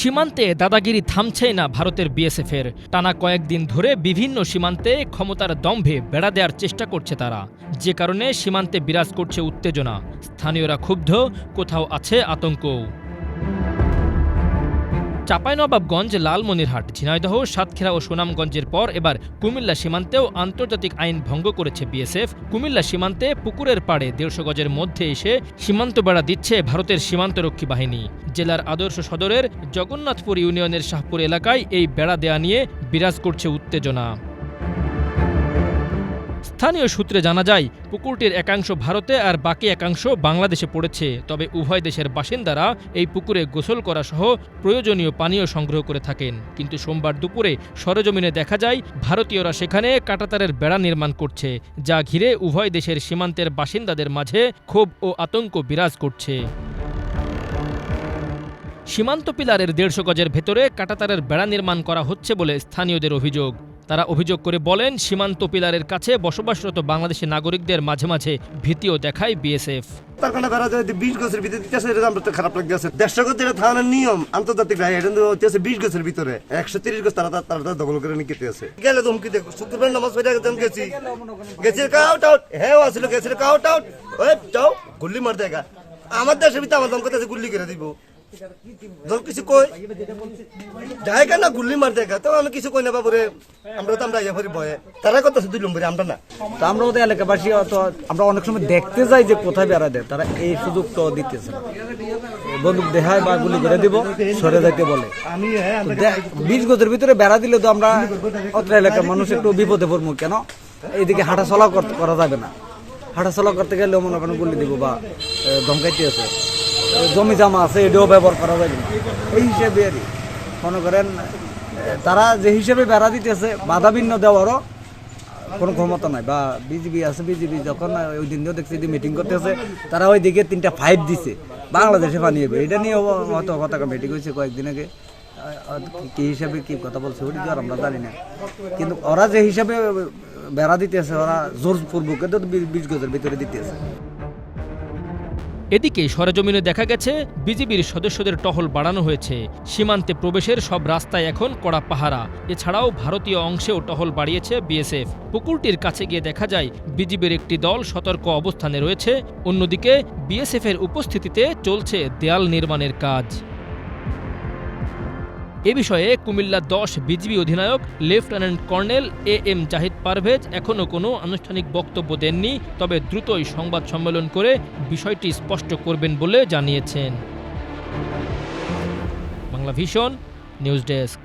সীমান্তে দাদাগিরি থামছেই না ভারতের বিএসএফের। টানা কয়েকদিন ধরে বিভিন্ন সীমান্তে ক্ষমতার দম্ভে বেড়া দেওয়ার চেষ্টা করছে তারা, যে কারণে সীমান্তে বিরাজ করছে উত্তেজনা। স্থানীয়রা ক্ষুব্ধ, কোথাও আছে আতঙ্কও। চাঁপাইনবাবগঞ্জ, লালমনিরহাট, ঝিনাইদহ, সাতক্ষীরা ও সুনামগঞ্জের পর এবার কুমিল্লা সীমান্তেও আন্তর্জাতিক আইন ভঙ্গ করেছে বিএসএফ। কুমিল্লা সীমান্তে পুকুরের পাড়ে ১৫০ গজের মধ্যে এসে সীমান্ত বেড়া দিচ্ছে ভারতের সীমান্তরক্ষী বাহিনী। জেলার আদর্শ সদরের জগন্নাথপুর ইউনিয়নের শাহপুর এলাকায় এই বেড়া দেয়া নিয়ে বিরাজ করছে উত্তেজনা। স্থানীয় সূত্রে জানা যায়, পুকুরটির একাংশ ভারতে আর বাকি একাংশ বাংলাদেশে পড়েছে। তবে উভয় দেশের বাসিন্দারা এই পুকুরে গোসল করা সহ প্রয়োজনীয় পানীয় সংগ্রহ করে থাকেন। কিন্তু সোমবার দুপুরে সরেজমিনে দেখা যায় ভারতীয়রা সেখানে কাঁটাতারের বেড়া নির্মাণ করছে, যা ঘিরে উভয় দেশের সীমান্তের বাসিন্দাদের মাঝে ক্ষোভ ও আতঙ্ক বিরাজ করছে। সীমান্ত পিলারের ১৫০ গজের ভেতরে কাঁটাতারের বেড়া নির্মাণ করা হচ্ছে বলে স্থানীয়দের অভিযোগ। তারা অভিযোগ করে বলেন, সীমান্ত পিলারের কাছে বসবাসরত বাংলাদেশি নাগরিকদের মাঝে মাঝে ভীতিও দেখায় বিএসএফ। খারাপ লাগছে। ১৫০ গজ যেটা থানার নিয়ম আন্তর্জাতিক ২০ গজের ভিতরে ১৩০ গজ তারা দখল করে নিতে আছে। গেলে ধমকি দেখো, শুক্রবার নামাজ পড়ে গেছি কাউট আউট, হ্যাঁ আসছিল গেছিল কাউট আউট, গুল্লি মার দেখা আমার দেশের ভিতরে আমার দমকাতে গুল্লি করে দিব। কিছু কই যায় কেন গুল্লি মার দেখা, তো আমি কিছু কই না বাবুরে, আমরা তো আমরা ইয়া ভয়ে তারা করতেছে ২ নম্বরে, আমরা না। তো আমরা ওদের এলাকাবাসী আমরা অনেক সময় দেখতে যাই যে কোথায় বেড়া দেয়, তারা এই সুযোগটা দিতেছে না। বন্দুক দেখায় বা গুলি করে দিব, সরে যাইতে বলে। ২০ গজের ভিতরে বেড়া দিলে তো আমরা অত্র এলাকার মানুষ একটু বিপদে পড়বো। কেন এইদিকে হাঁটাচলা করা যাবে না, হাঁটাচলা করতে গেলেও মনে করেন গুলি দিব বা ধমকাইতে আছে, জমি জামা আছে এটাও ব্যবহার করা যাবে না। এই হিসেবে আর মনে করেন তারা যে হিসেবে বেড়া দিতেছে, বাধা বিঘ্ন দেওয়ারও কোনো ক্ষমতা নাই। বা বিজিবি আছে, বিজিবি যখন ওই দিনও দেখছি মিটিং করতেছে, তারা ওই দিকে 3টা 5 দিছে বাংলাদেশে পানি হবে। এটা নিয়ে হয়তো কথা মিটিং হয়েছে কয়েকদিন আগে, কি হিসাবে কি কথা বলছে ওটি তো আর আমরা জানি না। কিন্তু ওরা যে হিসাবে বেড়া দিতেছে, ওরা জোরপূর্বক 20 গজের ভিতরে দিতেছে। এদিকে সরেজমিনে দেখা গেছে বিজিবির সদস্যদের টহল বাড়ানো হয়েছে। সীমান্তে প্রবেশের সব রাস্তায় এখন কড়া পাহারা। এছাড়াও ভারতীয় অংশেও টহল বাড়িয়েছে বিএসএফ। পুকুরটির কাছে গিয়ে দেখা যায় বিজিবির একটি দল সতর্ক অবস্থানে রয়েছে। অন্যদিকে বিএসএফের উপস্থিতিতে চলছে দেয়াল নির্মাণের কাজ। এ বিষয়ে কুমিল্লা ১০ বিজিবি অধিনায়ক lieutenant colonel AM Zahid Parvez এখনও কোনো আনুষ্ঠানিক বক্তব্য দেননি। তবে দ্রুতই সংবাদ সম্মেলন করে বিষয়টি স্পষ্ট করবেন বলে জানিয়েছেন। Bangla vision news desk.